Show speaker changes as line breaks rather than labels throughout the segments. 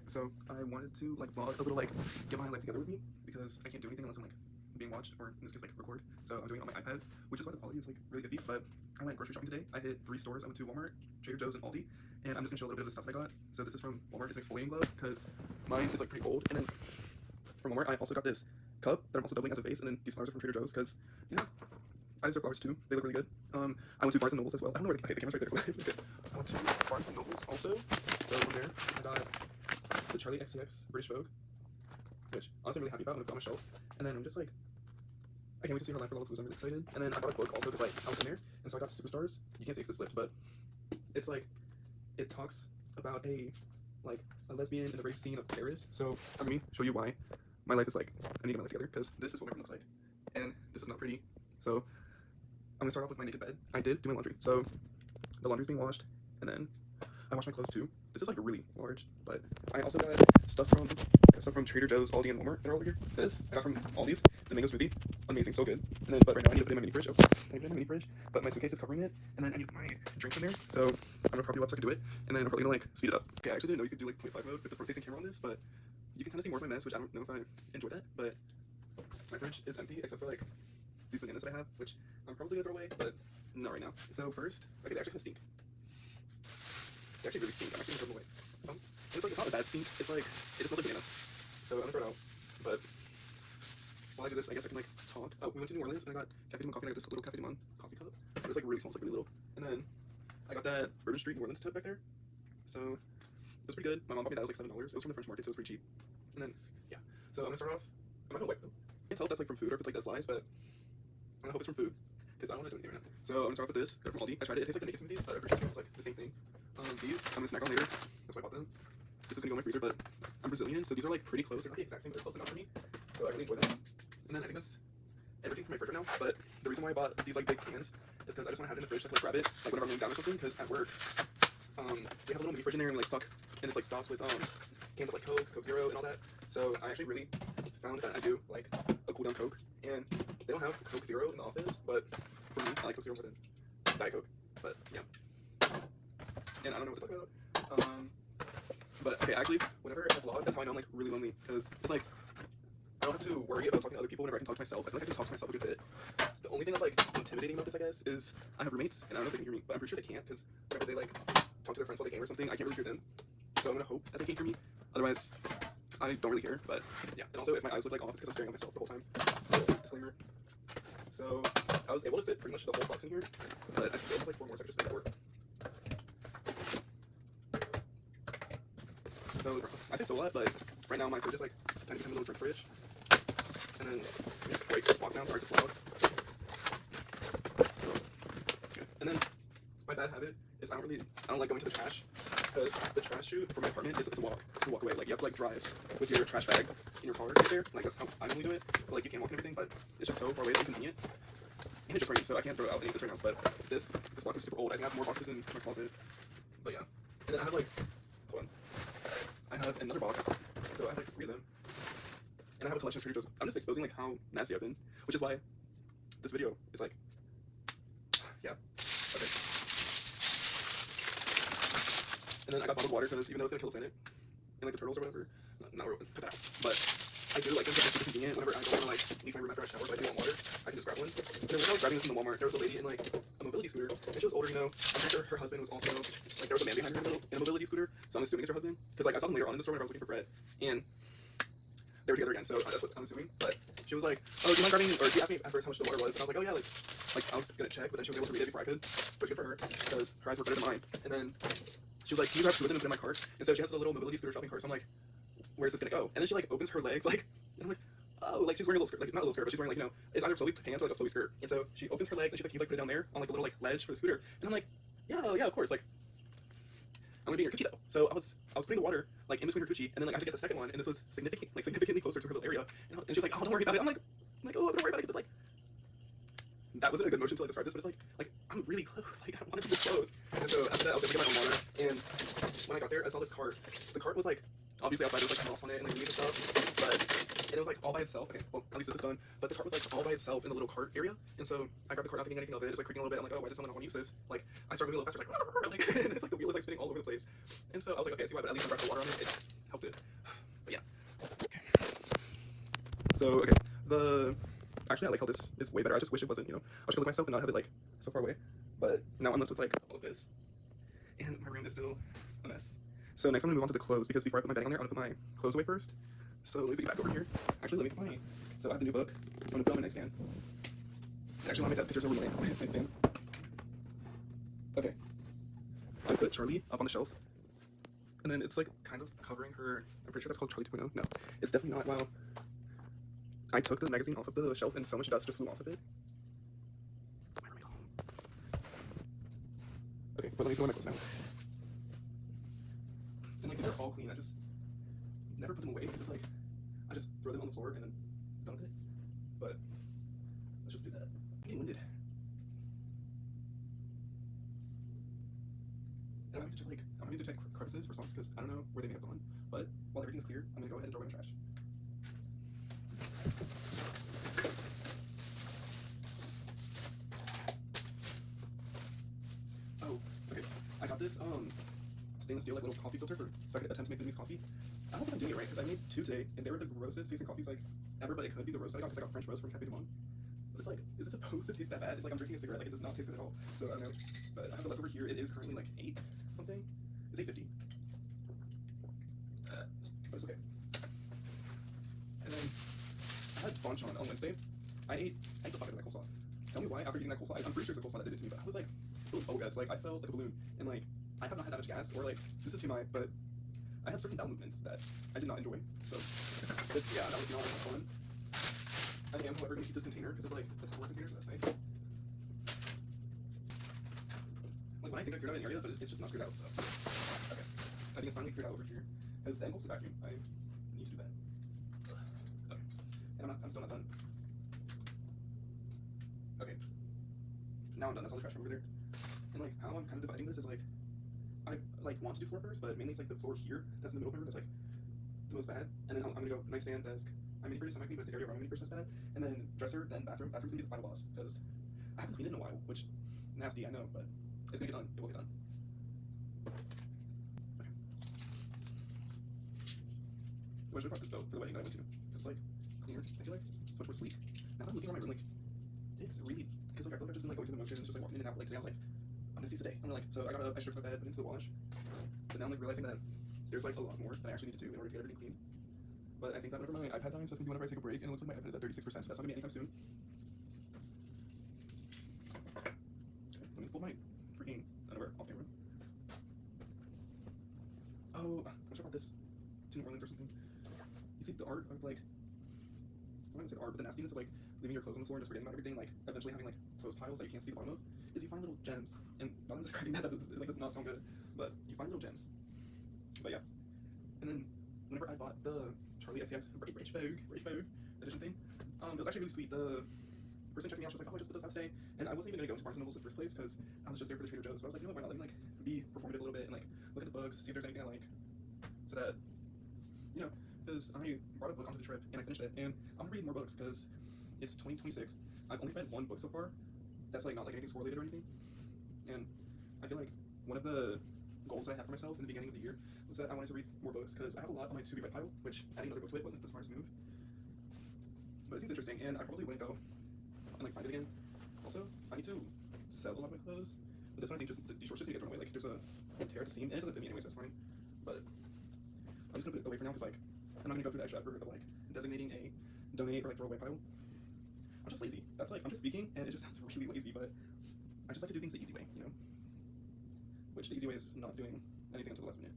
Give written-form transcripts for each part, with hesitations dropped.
So I wanted to like vlog a little, like get my life together with me, because I can't do anything unless I'm like being watched, or in this case like record. So I'm doing it on my iPad, which is why the quality is like really iffy. But I went grocery shopping today. I hit 3 stores. I went to Walmart, Trader Joe's, and Aldi. And I'm just gonna show a little bit of the stuff that I got. So this is from Walmart. It's an exfoliating glove because mine is like pretty old. And then from Walmart, I also got this cup that I'm also doubling as a vase. And then these flowers are from Trader Joe's because, you know, I deserve flowers too. They look really good. I went to Barnes and Nobles as well. I don't know where okay, the camera's right there. Okay. I went to Barnes and Nobles also. So from there, I got the Charlie XCX British Vogue, which honestly I'm really happy about. I'm gonna put on my shelf. And then I'm just like, I can't wait to see her live for Lollapalooza. I'm really excited. And then I got a book also because like I was in there, and so I got Superstars. You can't see it's flipped, but it's like it talks about a lesbian in the rave scene of Paris. So I'm gonna show you why my life is like I need to get my life together, because this is what everyone looks like, and this is not pretty. So I'm gonna start off with my naked bed. I did do my laundry, so the laundry's being washed, and then I washed my clothes too. This is like really large, but I also got stuff from Trader Joe's, Aldi, and Walmart. They're all over here. This I got from Aldi's, the mango smoothie, amazing, so good. And then, but right now I need to put it in my mini fridge. Oh, I need to put it in my mini fridge, but my suitcase is covering it, and then I need to put my drinks in there. So I'm gonna probably watch so I can do it, and then I'm probably gonna like speed it up. Okay, I actually didn't know you could do like 0.5 mode with the front-facing camera on this, but you can kind of see more of my mess, which I don't know if I enjoy that. But my fridge is empty except for like these bananas that I have, which I'm probably gonna throw away, but not right now. So first, okay, they actually kind of stink. They actually really stink. I'm actually gonna throw them away. It's like, it's not a bad stink. It's like, it just smells like banana. So I'm gonna throw it out. But while I do this, I guess I can like talk. Oh, we went to New Orleans and I got Cafe Du Monde coffee. And I got this little Cafe Du Monde coffee cup. It was like really small, it's like really little. And then I got that Bourbon Street New Orleans tote back there. So it was pretty good. My mom bought me that. It was like $7. It was from the French market, so it was pretty cheap. And then yeah. So I'm gonna start off. I'm not gonna wipe them. I can't tell if that's like from food or if it's like dead flies, but I hope it's from food, because I don't want to do anything right now. So I'm gonna start off with this. They're from Aldi. I tried it. It tastes like the naked smoothies, but I'm pretty sure it's like the same thing. These I'm gonna snack on later. That's why I bought them. This is gonna go in my freezer, but I'm Brazilian, so these are like pretty close. They're not the exact same, but they're close enough for me. So I really enjoy them. And then I think that's everything for my fridge right now. But the reason why I bought these like big cans is because I just want to have it in the fridge to like grab it like whenever I'm laying down or something. Because at work, we have a little mini fridge in there and like it's like stocked with cans of like Coke Zero, and all that. So I actually really found that I do like a cool down Coke, and they don't have Coke Zero in the office, but for me, I like Coke Zero more than Diet Coke. But yeah, and I don't know what to talk about. But okay, actually, whenever I vlog, that's how I know I'm like really lonely, because it's like I don't have to worry about talking to other people whenever I can talk to myself. I feel like I can talk to myself a good bit. The only thing that's like intimidating about this, I guess, is I have roommates, and I don't know if they can hear me, but I'm pretty sure they can't, because whenever they like talk to their friends while they game or something, I can't really hear them. So I'm gonna hope that they can't hear me. Otherwise, I don't really care. But yeah, and also if my eyes look like off, it's because I'm staring at myself the whole time. Disclaimer. So I was able to fit pretty much the whole box in here, but I still have like 4 more, so I could just make it work. So I say so a lot, but right now my fridge is like tiny little drink fridge. And then just break this box down, sorry, it's loud. Okay. And then my bad habit is I don't like going to the trash, because the trash chute for my apartment is to walk away. Like you have to like drive with your trash bag in your car right there. Like that's how I normally do it. But, like you can walk and everything, but it's just so far away, it's inconvenient. And it's just raining, so I can't throw out any of this right now. But this box is super old. I think I have more boxes in my closet. But yeah. And then I have like, hold on. I have another box, so I have like 3 of them. And I have a collection of Trader Joe's. I'm just exposing like how nasty I've been, which is why this video is like, yeah, okay. And then I got bottled water, because even though it's gonna kill the planet, and like the turtles or whatever, not really, cut that out. But I do like this, it's super convenient whenever I don't want to like leave my room after I shower, but I do want water, I can just grab one. And then when I was grabbing this in the Walmart, there was a lady in like a mobility scooter, and she was older, you know. I'm pretty sure her husband was also, like there was a man behind her in a mobility scooter, so I'm assuming it's her husband, because like I saw them later on in the store whenever I was looking for bread, and they were together again, so that's what I'm assuming. But she was like, oh, do you mind grabbing, or she asked me at first how much the water was, and I was like, oh yeah, like I was gonna check, but then she was able to read it before I could, which good for her, because her eyes were better than mine. And then she was like, can you grab 2 of them and put in my cart? And so she has a little mobility scooter shopping cart, so I'm like, where's this gonna go? And then she like opens her legs, like, and I'm like, oh, like she's wearing a little skirt, like not a little skirt, but she's wearing like, you know, it's either flowy pants or like a flowy skirt. And so she opens her legs and she's like, can you like put it down there on like the little like ledge for the scooter? And I'm like, yeah, of course, like I'm gonna be in your coochie though. So I was putting the water like in between her coochie, and then like I had to get the second one, and this was significantly closer to her little area. And she was like, oh, don't worry about it. I'm like, oh, don't worry about it, because it's like, that wasn't a good motion to like describe this, but it's like I'm really close. Like I want to be this close. And so after that, I was able to get my own water. And when I got there, I saw this cart. The cart was like obviously outside there was like moss on it and like leaves and stuff, but and it was like all by itself. Okay, well at least this is done. But the cart was like all by itself in the little cart area, and so I grabbed the cart not thinking anything of it. It was like creaking a little bit. I'm like, oh, why does someone not want to use this? Like I started moving a little faster, like and it's like the wheel is like spinning all over the place. And so I was like, okay, I see why, but at least I grabbed the water on it. It helped it. But yeah. Okay. So okay, the actually I like how this is way better. I just wish it wasn't. I wish I could look myself and not have it like so far away. But now I'm left with like all of this, and my room is still a mess. So next I'm gonna move on to the clothes because before I put my bedding on there, I'm gonna put my clothes away first. So let me put you back over here. Actually, let me put my. So I have the new book. I'm gonna put it on my nightstand. Actually, on my desk because there's no room on my nightstand. Okay. I put Charlie up on the shelf, and then it's like kind of covering her. I'm pretty sure that's called Charlie 2.0. No, it's definitely not. Wow. I took the magazine off of the shelf, and so much dust just flew off of it. Okay, but let me put my clothes now. And like these are all clean. I just never put them away because it's like I just throw them on the floor and then done with it. But let's just do that. I'm getting winded. And I'm gonna need to check crevices for socks because I don't know where they may have gone. But while everything's clear, I'm gonna go ahead and throw away my trash. Oh, okay. I got this stainless steel like little coffee filter so I could attempt to make Louise coffee. I don't think I'm doing it right because I made 2 today and they were the grossest tasting coffees like ever, but it could be the roast I got because I got French roast from Cafe du Monde. But it's like, is it supposed to taste that bad? It's like I'm drinking a cigarette, like it does not taste good at all. So I don't know. But I have the leftover here. It is currently like 8 something. It's 8:50. But it's okay. And then I had lunch on Wednesday. I ate the bucket of that coleslaw. Tell me why after eating that coleslaw, I'm pretty sure it's the coleslaw that did it to me, but I was like, it was bubble guts. Like I felt like a balloon, and like I have not had that much gas, or like this is TMI, but I had certain bowel movements that I did not enjoy. So this, yeah, that was not fun. I am, however, gonna keep this container because it's like a Tupperware container, so that's nice. Like when I think I cleared out an area, but it's just not cleared out. So okay, I think it's finally cleared out over here. Because the end goal is to vacuum. I need to do that. Okay, and I'm still not done. Okay, now I'm done. That's all the trash from over there. And like how I'm kind of dividing this is like I like want to do floor first, but mainly it's like the floor here that's in the middle of my room is like the most bad. And then I'm gonna go nightstand, desk. I'm mini fridge, semi-clean, but it's the area where I'm mini fridge that's bad. And then dresser, then bathroom. Bathroom's gonna be the final boss because I haven't cleaned it in a while, which nasty, I know, but it's gonna get done. It will get done. Okay. I should have brought this though for the wedding that I went to. It's like cleaner, I feel like. It's much more sleek. Now that I'm looking around my room, like it's really because like I feel like I've just been like going through the motions, just like walking in and out. Like today I was like, I'm gonna seize the day. I'm like, so I got I stripped my bed, put it into the wash. But now I'm like realizing that there's like a lot more that I actually need to do in order to get everything clean. But I think that whenever my iPad dies, that's gonna be whenever I take a break, and it looks like my iPad is at 36%, so that's not gonna be anytime soon. Okay, let me fold my freaking underwear off camera. Oh, I wish I brought this to New Orleans or something. You see the art of like, I'm not gonna say the art, but the nastiness of like leaving your clothes on the floor and just forgetting about everything, like eventually having like clothes piles that you can't see the bottom of, is you find little gems. And now I'm describing that, like does not sound good, but you find little gems. But yeah, and then whenever I bought the Charlie SCX British Vogue edition thing, it was actually really sweet. The person checking me out, she was like, oh, I just put this out today, and I wasn't even gonna go to Barnes & Noble's in the first place because I was just there for the Trader Joe's. So I was like, you know what, why not let me like be performative a little bit and like look at the books, see if there's anything I like, so that because I brought a book onto the trip and I finished it, and I'm gonna read more books because it's 2026. I've only read 1 book so far. That's like not like anything score related or anything, and I feel like one of the goals that I had for myself in the beginning of the year was that I wanted to read more books because I have a lot on my to-be-read pile, which adding another book to it wasn't the smartest move. But it seems interesting, and I probably wouldn't go and like find it again. Also, I need to sell a lot of my clothes, but this one I think just these shorts just need to get thrown away. Like there's a tear at the seam, and it doesn't fit me anyway, so it's fine. But I'm just gonna put it away for now because like I'm not gonna go through the extra effort of like designating a donate or like throw away pile. I'm just lazy. That's like I'm just speaking, and it just sounds really lazy, but I just like to do things the easy way, Which the easy way is not doing anything until the last minute.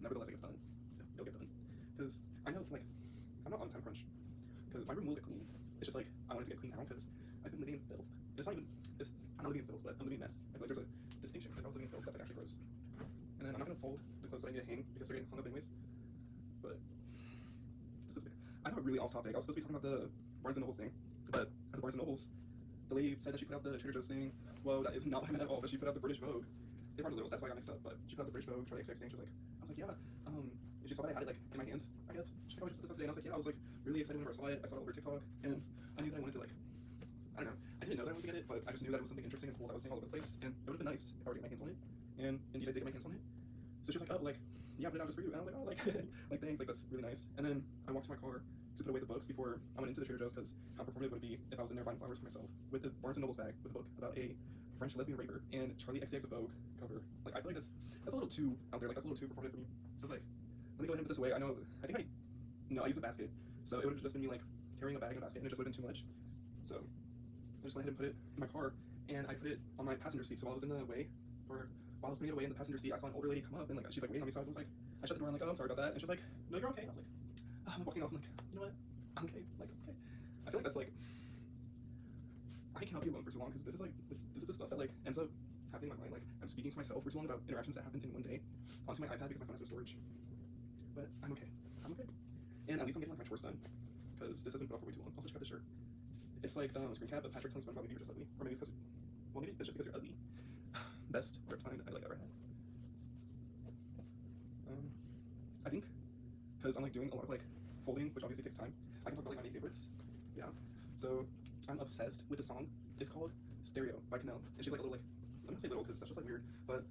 Nevertheless, it gets done. It'll get done. Because I know, like, I'm not on time crunch. Because my room will get clean. It's just like, I want it to get clean now because I've been living in filth. It's not even, I'm not living in filth, but I'm living in mess. I feel like there's a distinction because if I was living in filth, that's like actually gross. And then I'm not going to fold the clothes that I need to hang because they're getting hung up anyways. But, this is big. I know really off topic. I was supposed to be talking about the Barnes & Nobles thing. But at the Barnes & Nobles, the lady said that she put out the Trader Joe's thing. Whoa, that is not what I meant at all, but she put out the British Vogue. They weren't little, that's why I got mixed up, but she put out the British Vogue, Charlie XX thing. She was like, I was like, yeah, and she saw that I had it like in my hands, I guess. She's like, oh, I just put this up today, and I was like, yeah, I was like really excited whenever I saw it. I saw it over TikTok, and I knew that I wanted to like, I don't know, I didn't know that I wanted to get it, but I just knew that it was something interesting and cool that I was seeing all over the place, and it would have been nice if I were to get my hands on it, and indeed I did get my hands on it. So she was like, oh, like, yeah, put it out just for you, and I was like, oh, like, like thanks, like that's really nice. And then I walked to my car to put away the books before I went into the Trader Joe's, because how performative would it be if I was in there buying flowers for myself with the Barnes & Noble's bag with a book about a French lesbian raper and Charlie XCX of Vogue cover. Like, I feel like that's a little too out there, like that's a little too performative for me. So I was like, let me go ahead and put this away. I use a basket, so it would have just been me like carrying a bag and a basket, and it just would have been too much. So I just went ahead and put it in my car, and I put it on my passenger seat. So while I was in the way, or while I was putting it away in the passenger seat, I saw an older lady come up, and like she's like waiting on me. So I was like, I shut the door. I'm like, oh, I'm sorry about that. And she's like, no, you're okay. I was like, oh, I'm walking off. I'm like, you know what? I'm okay. Like, okay. I feel like that's like, I cannot be alone for too long, because this is like this is the stuff that like ends up happening in my mind. Like, I'm speaking to myself for too long about interactions that happened in one day onto my iPad because my phone has no storage. But I'm okay. I'm okay. And at least I'm getting like my chores done, because this hasn't been off for way too long. Also, check out this shirt. It's like a screen cap of Patrick telling SpongeBob, maybe you're just ugly. Or maybe it's because, well, maybe it's just because you're ugly. Best reptile I like ever had. I think, because I'm like doing a lot of like folding, which obviously takes time, I can talk about like my main favorites. Yeah. So I'm obsessed with the song. It's called Stereo by Canelle. And she's like a little like, I'm gonna say little because that's just like weird, but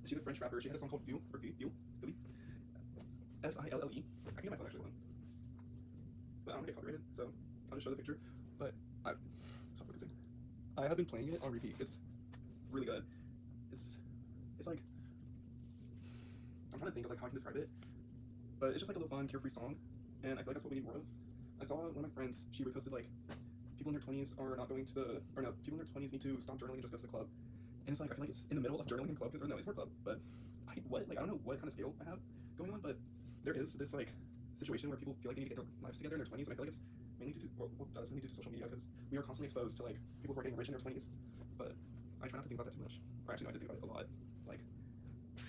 she's a French rapper. She had a song called Fille, or Fille, Fille, Fille. I can get my phone actually one. But I don't get copyrighted, so I'll just show the picture. But stop focusing. I have been playing it on repeat. It's really good. It's like, I'm trying to think of like how I can describe it, but it's just like a little fun, carefree song, and I feel like that's what we need more of. I saw one of my friends, she reposted like, people in their 20s are not going to people in their 20s need to stop journaling and just go to the club. And it's like, I feel like it's in the middle of journaling and club, or no, it's more club, but I don't know what kind of scale I have going on, but there is this like situation where people feel like they need to get their lives together in their 20s, and I feel like it's mainly due to social media, because we are constantly exposed to like people who are getting rich in their 20s, but I try not to think about that too much. Or actually, no, I did think about it a lot, like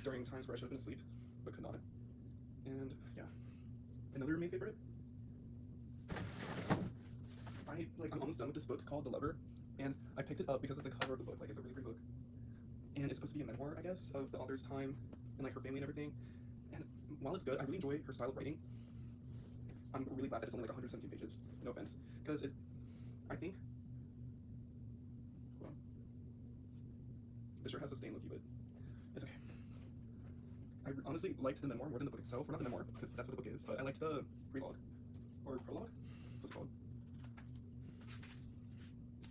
during times where I should have been asleep, but could not. And yeah, another main favorite. I'm almost done with this book called The Lover, and I picked it up because of the cover of the book. Like, it's a really great book, and it's supposed to be a memoir, I guess, of the author's time and like her family and everything. And while it's good, I really enjoy her style of writing. I'm really glad that it's only like 117 pages. No offense, because I think, well, the shirt has a stain, look, but it's okay. I honestly liked the memoir more than the book itself, or not the memoir, because that's what the book is, but I liked the prelogue, or prologue, what's it called?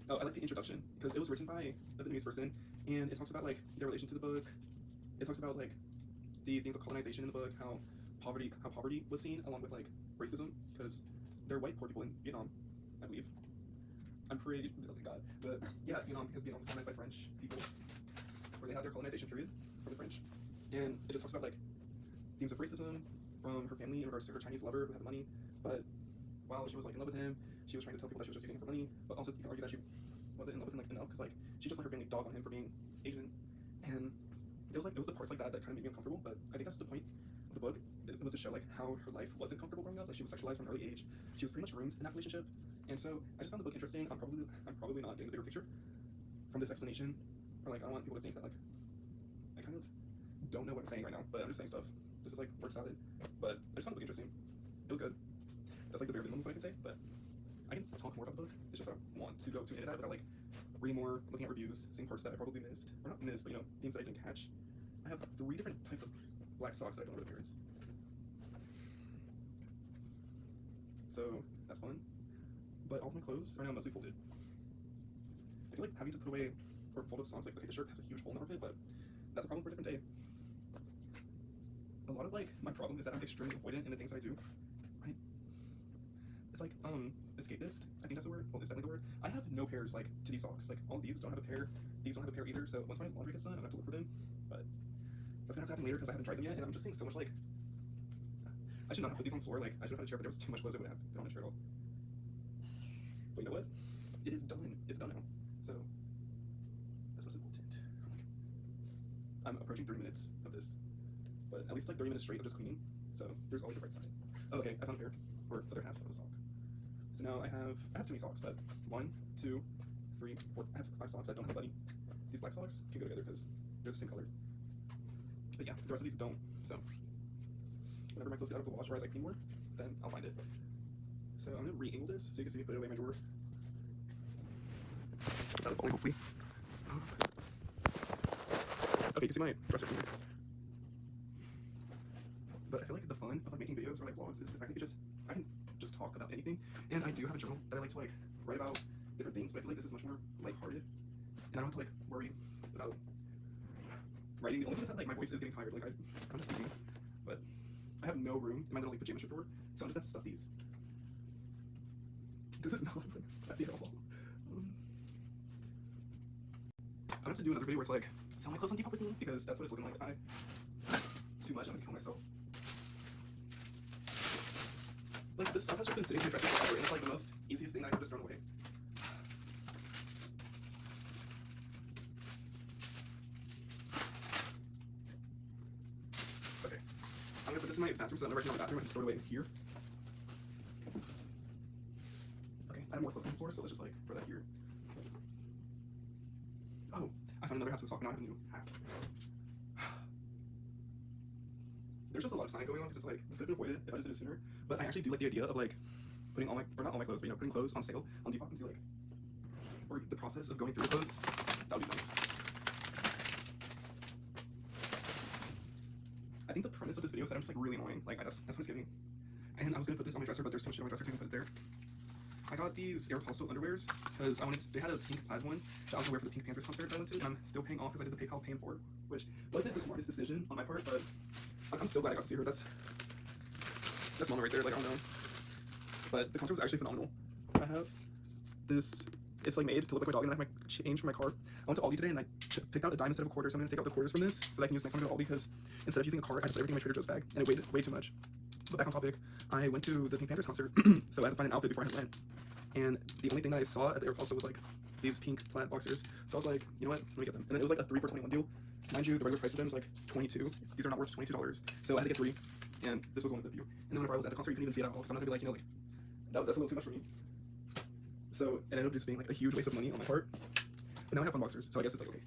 Oh, I like the introduction, because it was written by a Vietnamese person, and it talks about like their relation to the book. It talks about like the things of colonization in the book, how poverty was seen, along with like racism, because they're white poor people in Vietnam, I believe. I'm pretty, oh thank God, but yeah, Vietnam, because Vietnam was colonized by French people, where they had their colonization period from the French, and it just talks about like themes of racism from her family in regards to her Chinese lover who had money, but while she was like in love with him, she was trying to tell people that she was just using him for money, but also you can argue that she wasn't in love with him like enough, because like she just let her family dog on him for being Asian, and it was the parts like that that kind of made me uncomfortable. But I think that's the point of the book. It was to show like how her life wasn't comfortable growing up. Like, she was sexualized from an early age. She was pretty much ruined in that relationship, and so I just found the book interesting. I'm probably not getting the bigger picture from this explanation, or like I don't want people to think that like I kind of don't know what I'm saying right now, but I'm just saying stuff. This is like word salad, but I just found the book interesting. It was good. That's like the bare minimum of what I can say, but I can talk more about the book. It's just I want to go too into that without like reading more, looking at reviews, seeing parts that I probably missed, or not missed, but you know, things that I didn't catch. I have 3 different types of black socks that I don't know the appearance. So that's fun. But all of my clothes are now mostly folded. I feel like having to put away or fold up socks, like, okay, the shirt has a huge hole in the armpit, but that's a problem for a different day. A lot of like my problem is that I'm extremely avoidant in the things I do. It's like escapist. I think that's the word. Well, it's definitely the word. I have no pairs like to these socks. Like, all of these don't have a pair. These don't have a pair either. So once my laundry gets done, I'm gonna have to look for them. But that's gonna have to happen later because I haven't tried them yet, and I'm just seeing so much like. I should not have put these on the floor. Like, I should have had a chair, but there was too much clothes I would have fit on a chair at all. But you know what? It is done. It's done now. So that's what's important. I'm approaching 30 minutes of this, but at least like 30 minutes straight of just cleaning. So there's always a bright side. Oh, okay, I found a pair, or the other half of a sock. So now I have too many socks, but 1, 2, 3, 4, I have 5 socks that don't have a buddy. These black socks can go together because they're the same color. But yeah, the rest of these don't. So whenever my clothes get out of the wash or as I clean more, then I'll find it. So I'm gonna re-angle this so you can see me put it away in my drawer. That'll fall, hopefully. Okay, you can see my dresser here. But I feel like the fun of like making videos or like vlogs is the fact that I can just talk about anything. And I do have a journal that I like to like write about different things, but I feel like this is much more lighthearted. And I don't have to like worry about writing. The only thing is that like my voice is getting tired. Like I'm just speaking, but I have no room in my little like pajama shirt drawer, so I'm just gonna have to stuff these. This is not messy at all. I'm gonna have to do another video where it's like sell my clothes on Depop with me, because that's what it's looking like. Too much. I'm gonna kill myself. Like this stuff has just been sitting in the dresser forever, and it's like the most easiest thing I could just throw away. Okay, I'm gonna put this in my bathroom so that whenever I get in the bathroom, I just throw it away here. Okay, I have more clothes on the floor, so let's just like throw that here. Oh, I found another half to the sock, and now I have a new half. There's just a lot of sign going on because it's like, this could have been avoided if I just did it sooner. But I actually do like the idea of like putting all my, or not all my clothes, but you know, putting clothes on sale on Depop and see like, or the process of going through the clothes. That would be nice. I think the premise of this video is that I'm just like really annoying. Like that's what it's giving. And I was gonna put this on my dresser, but there's so much shit on my dresser, so I'm gonna put it there. I got these Aeropostale underwears because I wanted to, they had a pink plaid one that I was gonna wear for the Pink Panthers concert that I went to, and I'm still paying off because I did the PayPal paying for, which wasn't the smartest decision on my part, but I'm still glad I got to see her. That's Mama right there. Like I don't know, but the concert was actually phenomenal. I have this. It's like made to look like my dog, and I have my change from my car. I went to Aldi today and I picked out a dime instead of a quarter. So I'm gonna take out the quarters from this so that I can use next time I go to Aldi, because instead of using a card, I just put everything in my Trader Joe's bag, and it weighed way too much. But back on topic, I went to the Pink Panthers concert, so I had to find an outfit before I went. And the only thing that I saw at the Aeropostale was like these pink plaid boxers. So I was like, you know what, let me get them. And then it was like a 3 for $21 deal. Mind you, the regular price of them is like $22. These are not worth $22. So I had to get 3, and this was one of the few. And then whenever I was at the concert, you couldn't even see it at all, because I'm not gonna be like, you know, like that's a little too much for me. So it ended up just being like a huge waste of money on my part. But now I have fun boxers, so I guess it's like okay.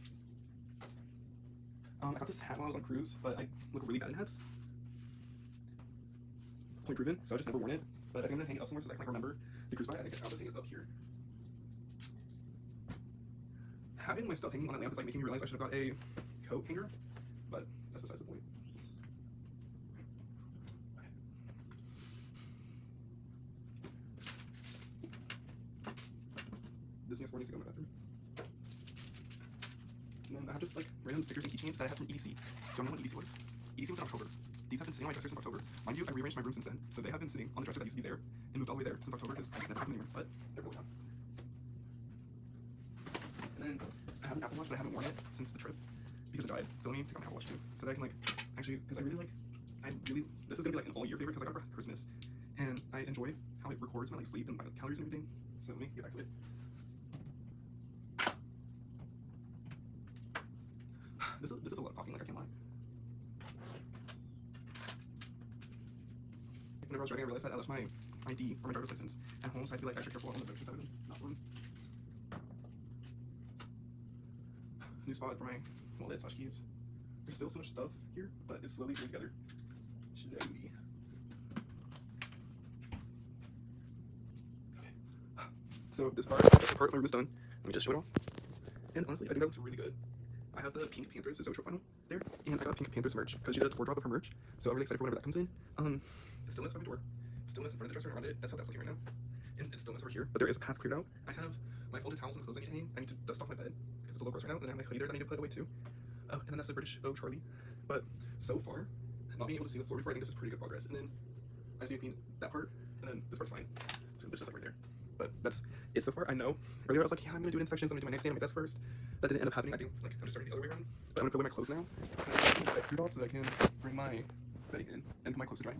I got this hat while I was on cruise, but I look really bad in hats. Point proven, so I just never worn it. But I think I'm gonna hang it up somewhere so that I can like remember the cruise bag. I think I'll just hang it up here. Having my stuff hanging on a lamp is like making me realize I should have got a coat hanger, but that's besides the point. Okay. This next one needs to go in my bathroom. And then I have just like random stickers and keychains that I have from EDC. Don't know when EDC was. EDC was in October. These have been sitting on my dresser since October. Mind you, I rearranged my room since then, so they have been sitting on the dresser that used to be there and moved all the way there since October because I just never had them anymore, but they're really gone. And then I have an Apple Watch, but I haven't worn it since the trip because it died. So let me pick up my Apple Watch too, so that I can like actually, because this is gonna be like an all-year favorite because I got it for Christmas, and I enjoy how it records my like sleep and my calories and everything. So let me get back to it. This is a lot of talking, like I can't lie. Whenever I was driving, I realized that I left my ID or my driver's license at home, so I had to be like extra careful on the road because I would not one. New spot for my wallet / keys. There's still so much stuff here, but it's slowly coming together. Slowly. Okay. So this part of my room is done. Let me just show it off. And honestly, I think that looks really good. I have the Pink Panthers Zoetro vinyl there, and I got Pink Panthers merch because she did a tour drop of her merch. So I'm really excited for whenever that comes in. It's stillness by my door. Stillness in front of the dresser and around it. That's how that's looking right now. And it's stillness over here, but there is half cleared out. I have my folded towels and clothes I need to hang. I need to dust off my bed because it's a little gross right now. And I have my hoodie there that I need to put away too. Oh, and then that's the British Vogue Charlie. But so far, not being able to see the floor before, I think this is pretty good progress. And then I just need to clean that part, and then this part's fine. So it's just like right there. But that's it so far. I know earlier I was like, yeah, I'm gonna do it in sections. I'm gonna do my nightstand and my desk first. That didn't end up happening. I think like I'm just starting the other way around. But I'm gonna put away my clothes now. And I cleared off so that I can bring my bedding in and put my clothes to dry.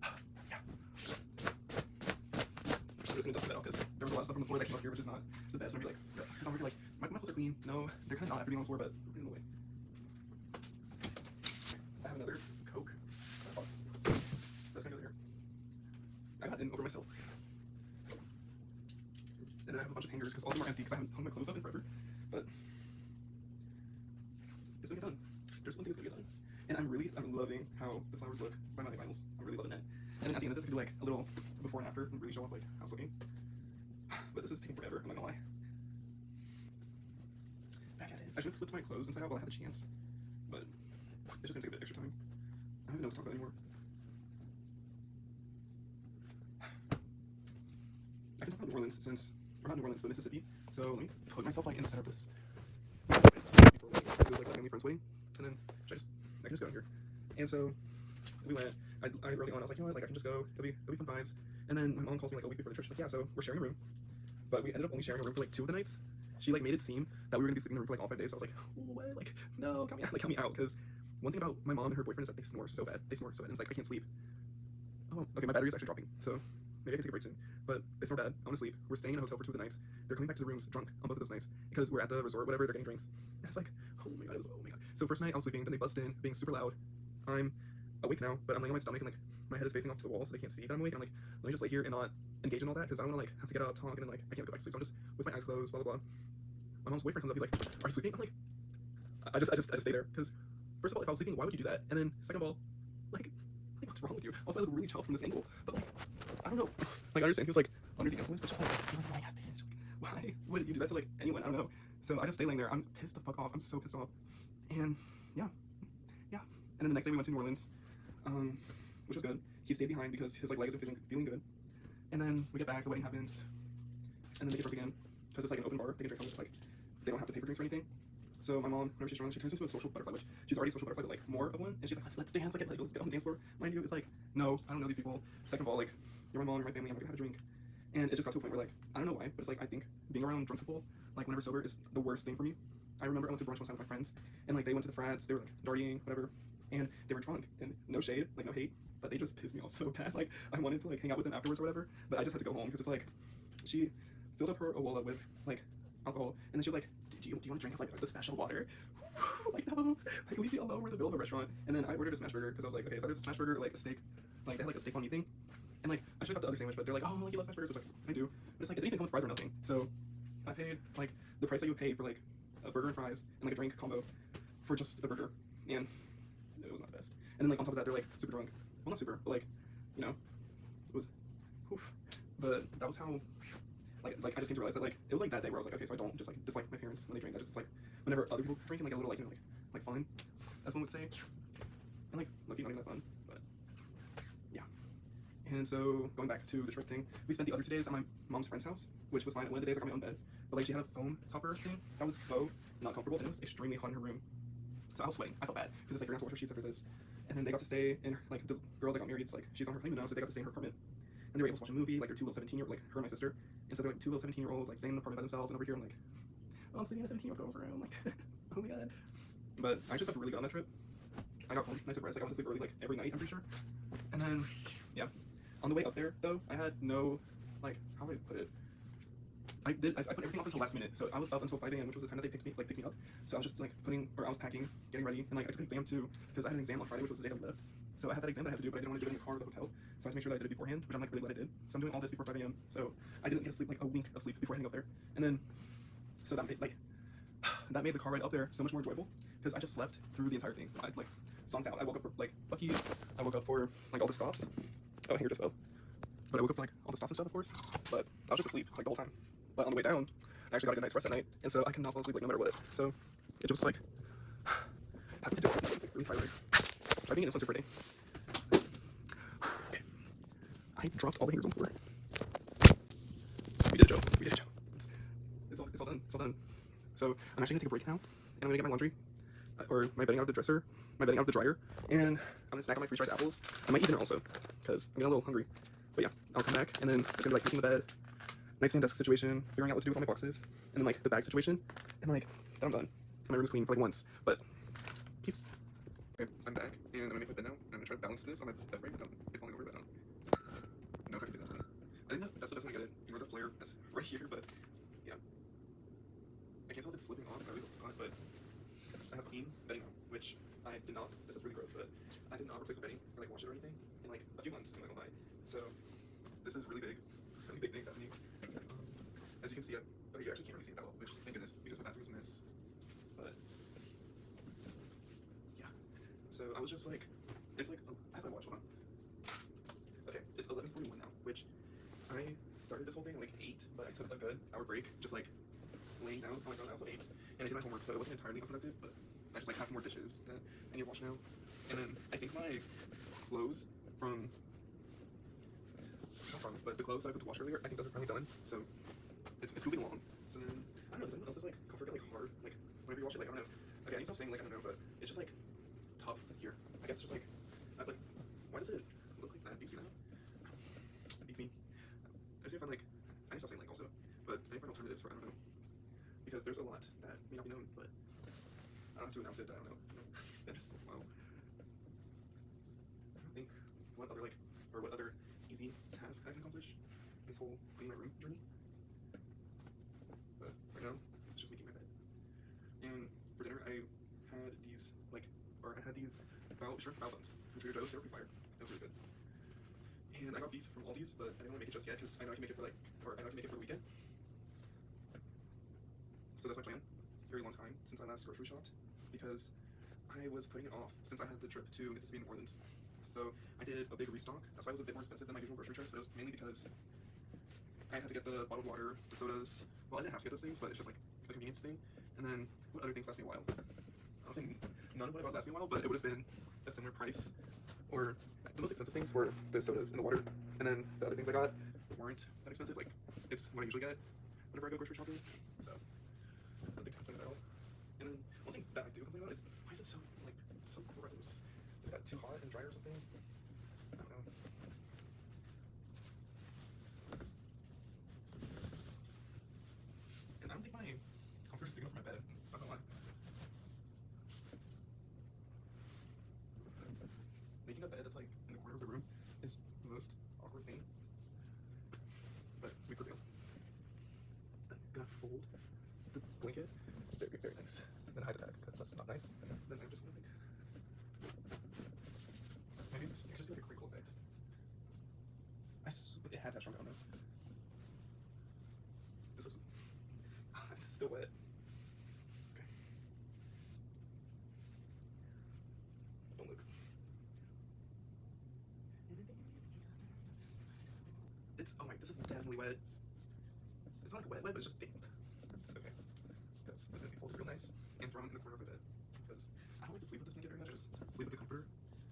Yeah. I'm just gonna dust that out because there was a lot of stuff on the floor that came up here, which is not the best. I'm gonna be like, because I'm like, my clothes are clean. No, they're kind of not everything on the floor, but they're putting them away. I have another Coke box. So that's gonna go there. I got in over myself. And then I have a bunch of hangers because all of them are empty because I haven't hung my clothes up in forever. But it's gonna get done. There's one thing that's gonna get done. And I'm loving how the flowers look by my vinyls. I'm really loving it. And then at the end of this, I could do like a little before and after and really show off like how it's looking. But this is taking forever, I'm not gonna lie. Back at it. I should have flipped my clothes inside out while I had the chance, but it's just gonna take a bit extra time. I don't even know what to talk about anymore. I can talk about New Orleans since, or not New Orleans, but Mississippi. So let me put myself like in the center of this. It was like a family friend's wedding, and then I can just go in here. And so we went. I early on I was like, you know what, like I can just go. It'll be fun vibes. And then my mom calls me like a week before the trip. She's like, yeah, so we're sharing a room, but we ended up only sharing a room for like 2 of the nights. She like made it seem that we were gonna be sleeping in the room for like all 5 days. So I was like, oh, what? Like, no, count me out, because one thing about my mom and her boyfriend is that they snore so bad. And it's like I can't sleep. Oh, okay, my battery is actually dropping, so maybe I can take a break soon. But they snore bad. I want to sleep. We're staying in a hotel for 2 of the nights. They're coming back to the rooms drunk on both of those nights because we're at the resort, whatever. They're getting drinks. And it's like, oh my god. So first night I was sleeping, then they bust in, being super loud. I'm awake now, but I'm laying on my stomach and like my head is facing off to the wall, so they can't see that I'm awake. I'm like, let me just lay here and not engage in all that because I don't want to like have to get up, talk, and then like I can't go back to sleep. So I'm just with my eyes closed, blah blah blah. My mom's boyfriend comes up. He's like, "Are you sleeping?" I'm like, I just stay there because first of all, if I was sleeping, why would you do that? And then second of all, like what's wrong with you? Also, I look really child from this angle, but like I don't know. Like I understand he was like under the influence, but just like you're a ass bitch. Why would you do that to like anyone? I don't know. So I just stay laying there. I'm pissed the fuck off. I'm so pissed off. And yeah. And then the next day we went to New Orleans, which was good. He stayed behind because his like legs are feeling good. And then we get back, the wedding happens, and then they get drunk again because it's like an open bar. They can drink how much, like they don't have to pay for drinks or anything. So my mom, whenever she's drunk, she turns into a social butterfly, which she's already a social butterfly, but like more of one. And she's like, let's dance, like let's get on the dance floor. Mind you, it's like, no, I don't know these people. Second of all, like you're my mom, you're my family, I'm gonna have a drink. And it just got to a point where like I don't know why, but it's like I think being around drunk people, like whenever sober, is the worst thing for me. I remember I went to brunch one time with my friends, and like they went to the frats, they were like dartying, whatever, and they were drunk. And no shade, like no hate, but they just pissed me off so bad. Like I wanted to like hang out with them afterwards or whatever, but I just had to go home because it's like she filled up her Awola with like alcohol, and then she was like, do you want to drink like the special water? Like no, like leave me alone. We're in the middle of a restaurant. And then I ordered a smash burger because I was like, okay, so there's a smash burger or like a steak, like they had like a steak on me thing. And like I should have got the other sandwich, but they're like, oh, like you love smash burgers, which like I do. But it's like it's anything come with fries or nothing. So I paid like the price that you would pay for like a burger and fries and like a drink combo for just a burger, and it was not the best. And then like on top of that, they're like super drunk. Well, not super, but like you know, it was, oof. But that was how. Like I just came to realize that like it was like that day where I was like, okay, so I don't just like dislike my parents when they drink. I just like whenever other people drink and like a little like you know like fun, as one would say, and like lucky not even that fun, but yeah. And so going back to the trip thing, we spent the other 2 days at my mom's friend's house, which was fine. One of the days I got my own bed, but like she had a foam topper thing that was so not comfortable, and it was extremely hot in her room. So I was sweating. I felt bad because it's like you're gonna have to wash her sheets after this. And then they got to stay in like the girl that got married. It's like she's on her honeymoon now, so they got to stay in her apartment. And they were able to watch a movie, like they're 2 little 17-year-olds, like her and my sister. And so they're like 2 little 17-year-olds, like staying in the apartment by themselves. And over here, I'm like, oh, I'm sleeping in a 17-year-old girl's room. Like, oh my god. But I just felt really good on that trip. I got home nice and rest. Like I went to sleep early, like every night, I'm pretty sure. And then, yeah, on the way up there though, I had no, like, how would I put it? I put everything off until last minute. So I was up until 5 a.m., which was the time that they picked me up. So I was just like I was packing, getting ready, and like I took an exam too because I had an exam on Friday, which was the day that we left. So I had that exam that I had to do, but I didn't want to do it in the car or the hotel. So I had to make sure that I did it beforehand, which I'm like really glad I did. So I'm doing all this before 5 a.m. So I didn't get to sleep like a wink of sleep before heading up there. And then, so that made the car ride up there so much more enjoyable because I just slept through the entire thing. I like zonked out. I woke up for like Buc-ee's. I woke up for like all the stops. Oh, here just fell. But I woke up for like all the stops and stuff, of course. But I was just asleep like the whole time. But on the way down, I actually got a good night's rest at night, and so I could not fall asleep like no matter what. So it just like having to do all these things like really tiring. Try being an influencer for a day. Okay. I dropped all the hairs on the floor. We did it, Joe. We did it, Joe. It's all done. It's all done. So I'm actually gonna take a break now, and I'm gonna get my laundry, or my bedding out of the dresser, my bedding out of the dryer, and I'm gonna snack on my freeze-dried apples. I might eat dinner also, because I'm getting a little hungry. But yeah, I'll come back, and then it's gonna be like making the bed, nightstand desk situation, figuring out what to do with all my boxes, and then like the bag situation, and like then I'm done. And my room is clean for like once, but peace. Okay, I'm back, and I'm gonna make my bed now, and I'm gonna try to balance this on my bed frame without it falling over, but I don't know if I can do that. I think that's the best way to get it. Ignore the flare that's right here, but yeah. I can't tell if it's slipping off, I really hope it's not, but I have clean bedding now, which I did not, this is really gross, but I did not replace my bedding or like wash it or anything in like a few months, I'm not gonna lie. So this is really big things happening. As you can see, oh, you actually can't really see it that well, which thank goodness, because my bathroom is a mess. But yeah, So I was just like, it's like, I have my watch, hold on. Okay, it's 11:41 now, which I started this whole thing at like 8, but I took a good hour break, just like laying down. Oh my god, I was at 8, and I did my homework, so it wasn't entirely unproductive, but I just like have more dishes that I need to wash now. And then I think my clothes from, not from, but the clothes that I put to wash earlier, I think those are finally done, so it's moving along. So then, I don't know, does anyone else's like comfort get like hard, like whenever you wash it, like I don't know. Okay, I need to stop saying like I don't know, but it's just like tough here. I guess it's just like, why does it look like that? Do you see that? It beats me. I just need to find like, I need to stop saying like also, but I need to find alternatives for I don't know. Because there's a lot that may not be known, but I don't have to announce it that I don't know. That just, wow. I don't think what other like, or what other easy task I can accomplish this whole cleaning my room journey. But right now, it's just making my bed. And for dinner, I had these shrimp bao buns from Trader Joe's. They were pretty fire. It was really good. And I got beef from Aldi's, but I didn't want to make it just yet because I know I can make it for I know I can make it for the weekend. So that's my plan. Very long time since I last grocery shopped because I was putting it off since I had the trip to Mississippi and New Orleans. So I did a big restock. That's why it was a bit more expensive than my usual grocery trips, but it was mainly because I had to get the bottled water, the sodas. Well, I didn't have to get those things, but it's just like a convenience thing. And then what other things last me a while? I was saying none of what I got last me a while, but it would have been a similar price. Or the most expensive things were the sodas and the water. And then the other things I got weren't that expensive. Like, it's what I usually get whenever I go grocery shopping. So nothing to complain about. And then one thing that I do complain about is why is it so like so gross? Is that too hot and dry or something? I don't know. And I don't think my comfort is big enough for my bed. Not gonna lie. Making a bed that's like in the corner of the room is the most awkward thing. But we prevail. I'm gonna fold the blanket. Very, very nice. I'm gonna hide the bag because that's not nice. And then I'm just gonna think. Maybe it could just be like a crinkle effect. It had that strong, I don't know. This is still wet. It's okay. Don't look. Oh my, this is definitely wet. It's not like wet, but it's just damp. It's okay. Because it's gonna be folded real nice and thrown in the corner of the bed. Because I don't like to sleep with this blanket very much, I just sleep with the comforter.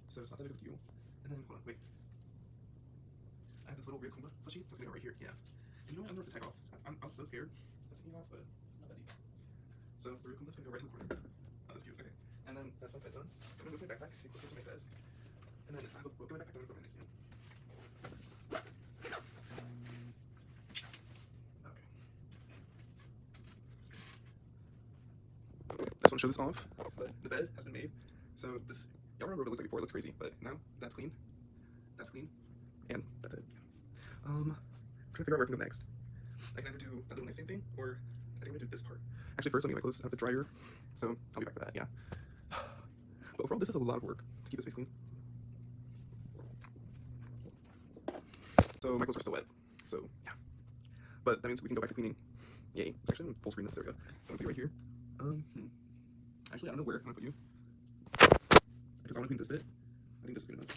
So it's not that big of a deal. And then, hold on, wait. I have this little weird Kumba plushie that's gonna go right here, yeah. And you know what, I don't know if to tag off. I was so scared of taking it off, but it's not that deep. So the real Kumba's gonna go right in the corner. Oh, that's cute, okay. And then that's my bed done. I'm gonna move my backpack to get closer to my desk. And then I have a book in my backpack I'm gonna put my nightstand. I just want to show this off, but the bed has been made. So this, y'all remember what it looked like before, it looks crazy, but now that's clean, and that's it. I'm trying to figure out where I can go next. I can either do that little nice thing, or I think I'm gonna do this part. Actually, first let me get my clothes out of the dryer, so I'll be back for that, yeah. But overall, this is a lot of work to keep this face clean. So my clothes are still wet, so yeah. But that means we can go back to cleaning. Yay. Actually, I'm gonna full screen this, there we go. So I'm gonna put you right here. Actually, I don't know where I'm gonna put you. Because I wanna clean this bit. I think this is good enough.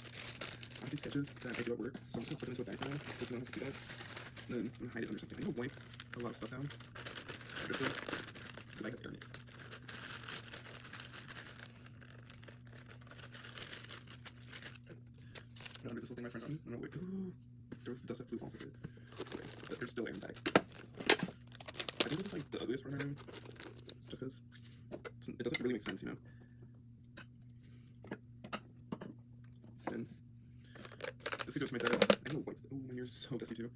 I have these sketches that I do at work, so I'm just gonna put them into a bag now, because no one has to see that. And then I'm gonna hide it under something. I need to wipe a lot of stuff down. Just so the bag has air in it. Now under this little thing my friend got me, I'm gonna wipe. Ooh, there was dust that flew off of it. Okay, but there's still air in the bag. I think this is like the ugliest part of my room. Just because it doesn't really make sense, you know. And this could go to my desk. I'm gonna wipe. Oh, my ear's so dusty too.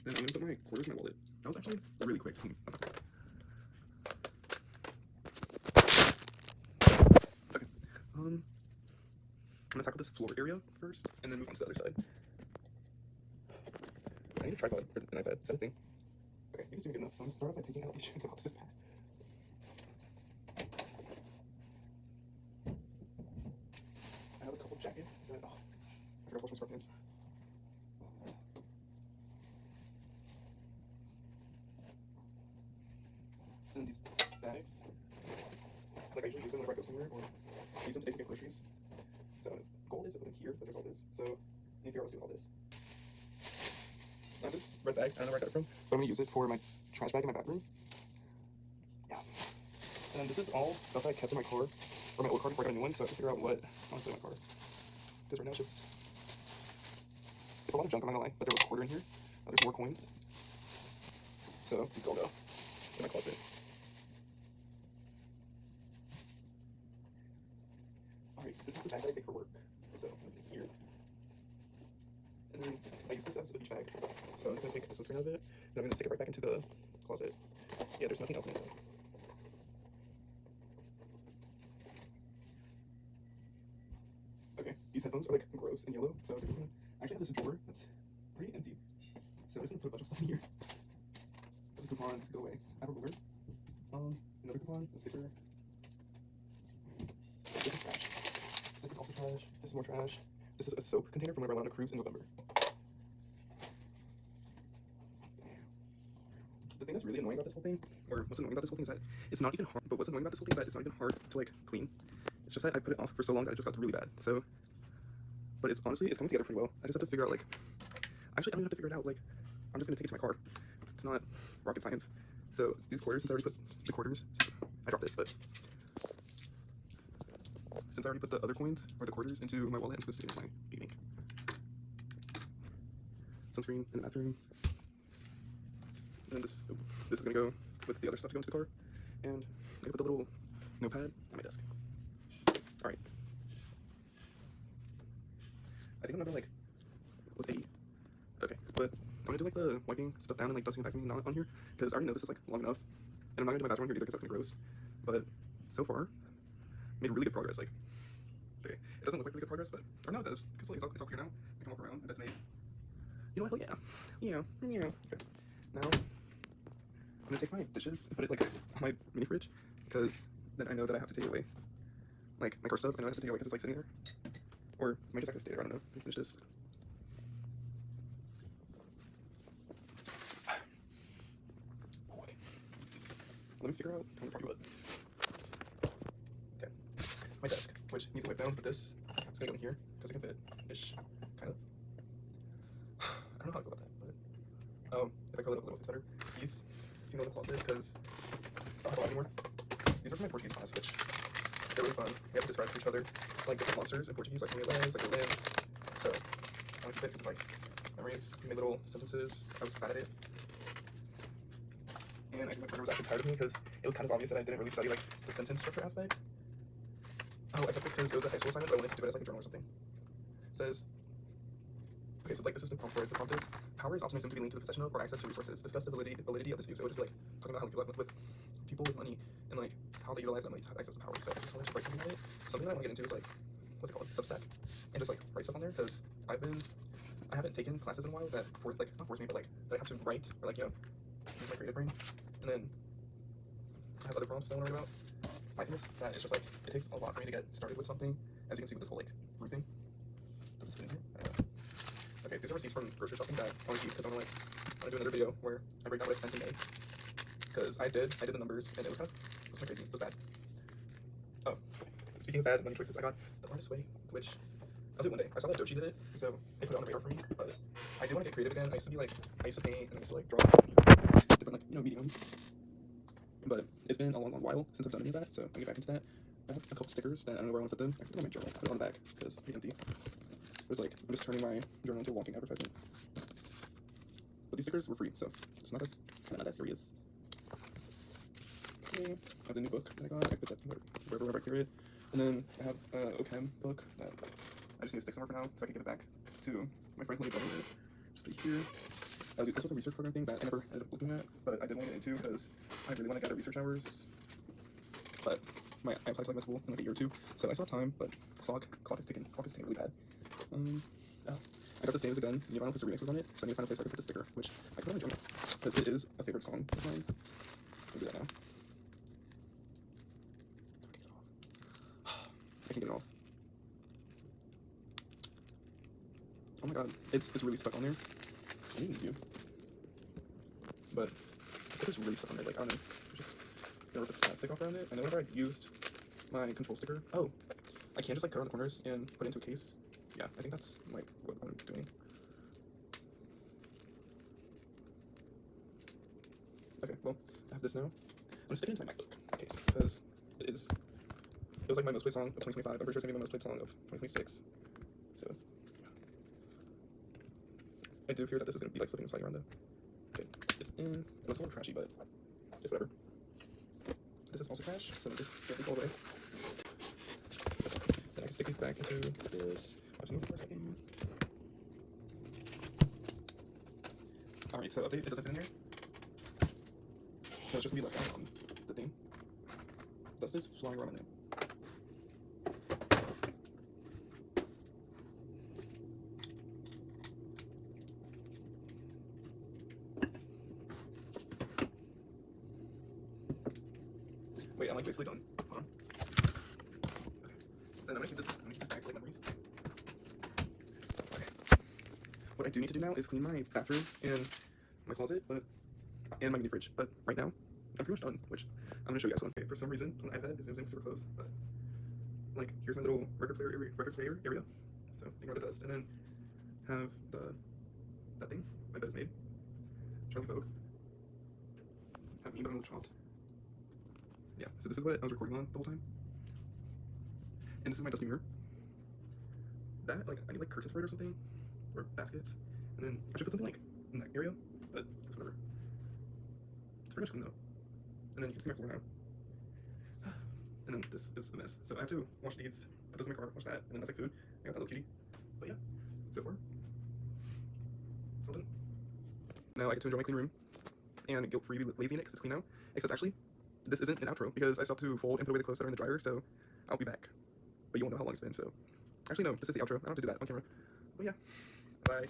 Then I'm gonna put my quarters in my wallet. That was actually really quick. Okay. I'm gonna tackle this floor area first, and then move on to the other side. I need a tripod for an iPad. Is that a thing? Okay, I think it's doing good enough. So I'm gonna start off by taking out the box of this pad. I have a couple jackets. I forgot to wash my sweatpants. And then these bags. Like I usually use them whenever I go somewhere or use them today to get groceries. So goal is to put them here, but there's all this. So I need to figure out what to do with all this. Now this red bag, I don't know where I got it from, but I'm gonna use it for my trash bag in my bathroom. Yeah. And this is all stuff I kept in my car, or my old car before I got a new one, so I have to figure out what I want to put in my car. Because right now it's a lot of junk, I'm not gonna lie, but there was a quarter in here. There's more coins. So these all go in my closet. Alright, this is the bag that I take for work. So I'm gonna put it here. And then I use this as a beach bag. So I'm just gonna take a sunscreen out of it, and I'm gonna stick it right back into the closet. Yeah, there's nothing else in this one. Okay, these headphones are like gross and yellow, so I'm just gonna actually have this drawer that's pretty empty. So I'm just gonna put a bunch of stuff in here. There's a coupon, this can go away. I have a ruler. Another coupon, a sticker. This is trash. This is also trash. This is more trash. This is a soap container from whenever I went on a cruise in November. The thing that's really annoying about this whole thing, or what's annoying about this whole thing is that it's not even hard, but what's annoying about this whole thing is that it's not even hard to like clean. It's just that I put it off for so long that it just got really bad. So, but it's honestly, it's coming together pretty well. I just have to figure out like, actually I don't even have to figure it out. Like, I'm just gonna take it to my car. It's not rocket science. So these quarters, since I already put the quarters, I dropped it, but since I already put the other coins or the quarters into my wallet, I'm just gonna stick it in my piggy bank. Sunscreen in the bathroom. And then this is gonna go with the other stuff to go into the car. And I put the little notepad on my desk. Alright. I think another like was 80. Okay, but I'm gonna do like the wiping stuff down and like dusting and vacuuming not on here, because I already know this is like long enough. And I'm not gonna do my bathroom here either because that's gonna be gross. But so far, made really good progress. Like, okay, it doesn't look like really good progress, but or no, it does, because like it's all clear now. I can walk around and that's made. You know what? Hell yeah. Yeah. Okay. Now I'm gonna take my dishes and put it like on my mini fridge, because then I know that I have to take it away. Like my car stuff, I know I have to take it away because it's like sitting there. Or I might just have to stay there, I don't know. Let me finish this. Okay. Let me figure out how to party what. Okay. My desk, which needs a wipe down, but this is gonna go in here because it can fit ish. Kind of. I don't know how I feel about that, but if I curl it up a little bit better. These can go in the closet because I don't have a lot anymore. These are from my Portuguese class, which they're really fun. We have to describe to each other like different monsters in Portuguese, like their legs, like their limbs. So I want to keep it because like memories, we made little sentences. I was bad at it. And I think my partner was actually tired of me because it was kind of obvious that I didn't really study like the sentence structure aspect. Oh, I took this because it was a high school assignment, but I wanted to do it as like a journal or something. It says, okay, so like this is the prompt for it. The prompt is, power is often assumed to be linked to the possession of or access to resources. Discuss the validity of this view. So it was just like talking about how like, with people with money and like how they utilize that money to have access to power. So I just wanted to write something about it. Something that I want to get into is like, what's it called? Substack. And just like write stuff on there because I haven't taken classes in a while that not force me, but like that I have to write or like, you know, use my creative brain. And then I have other prompts that I want to write about. My thing is that it's just like, it takes a lot for me to get started with something, as you can see with this whole like root thing. Does this fit in here? I don't know. Okay, these are receipts from grocery shopping that I want to keep because I want to do another video where I break down what I spent in May. Because I did the numbers and it was kind of crazy. It was bad. Oh, speaking of bad money choices, I got the Artist Way, which I'll do one day. I saw that Dochi did it, so they put it on the radar for me. But I do want to get creative again. I used to paint and I used to like draw different like, you know, mediums. But it's been a long while since I've done any of that, so I'm gonna get back into that. I have a couple stickers that I don't know where I want to put them. I put them on my journal. I put it on the back because it's pretty empty. It was like, I'm just turning my journal into a walking advertisement. But these stickers were free, so it's kind of not that serious. Okay, I have the new book that I got. I put that wherever I carry it. And then I have an OChem book that I just need to stick somewhere for now so I can give it back to my friend who made it. Just put it here. This was a research program thing that I never ended up looking at, but I did want to get into because I really want to get out of research hours. But I applied to like my school in like a year or two, so I still have time, but clock is ticking. Clock is ticking really bad. I got this Day Is a Gun, you don't know if there's remixes on it, so I need to find a place where I can put the sticker, which I can put on my journal, because it is a favorite song of mine. I'll do that now. I can get it off. Oh my god, it's really stuck on there. I didn't need you. But the sticker's really stuck on there, like, I don't know. Just gonna rip the plastic off around it. I know whenever I used my control sticker. Oh, I can just like cut around the corners and put it into a case. Yeah, I think that's like what I'm doing. Okay, well, I have this now. I'm gonna stick it into my MacBook case because it was like my most played song of 2025. I'm pretty sure it's gonna be my most played song of 2026. So I do fear that this is gonna be like slipping and sliding around though. Okay, it's in. It looks a little trashy, but it's whatever. This is also trash, so just get this all away. Then I can stick these back into this. I'll just move it for a second. Alright, so update, it doesn't fit in here. So it's just gonna be left out on the thing. Dust is flying around in there. Wait, I'm like basically done. Hold on. Okay. Then I'm gonna keep this back for like memories. Okay. What I do need to do now is clean my bathroom and my closet, and my mini fridge. But right now, I'm pretty much done, which I'm gonna show you guys one. Okay, for some reason, on the iPad, it's zooming super close, but like here's my little record player area. So ignore the dust, and then have that thing my bed is made. Charlie Vogue. Have me but on the chopped. Yeah, so this is what I was recording on the whole time. And this is my dusty mirror. That, like, I need like curtains for it or something. Or baskets. And then I should put something like in that area, but it's whatever. It's pretty much clean though. And then you can see my floor now. And then this is the mess. So I have to wash these, put those in my car, wash that, and then that's like food. I got that little kitty. But yeah, so far, it's all done. Now I get to enjoy my clean room and guilt-free be lazy in it because it's clean now. Except actually, this isn't an outro because I still have to fold and put away the clothes that are in the dryer, so I'll be back. But you won't know how long it's been, so. Actually, no, this is the outro. I don't have to do that on camera. But yeah, bye.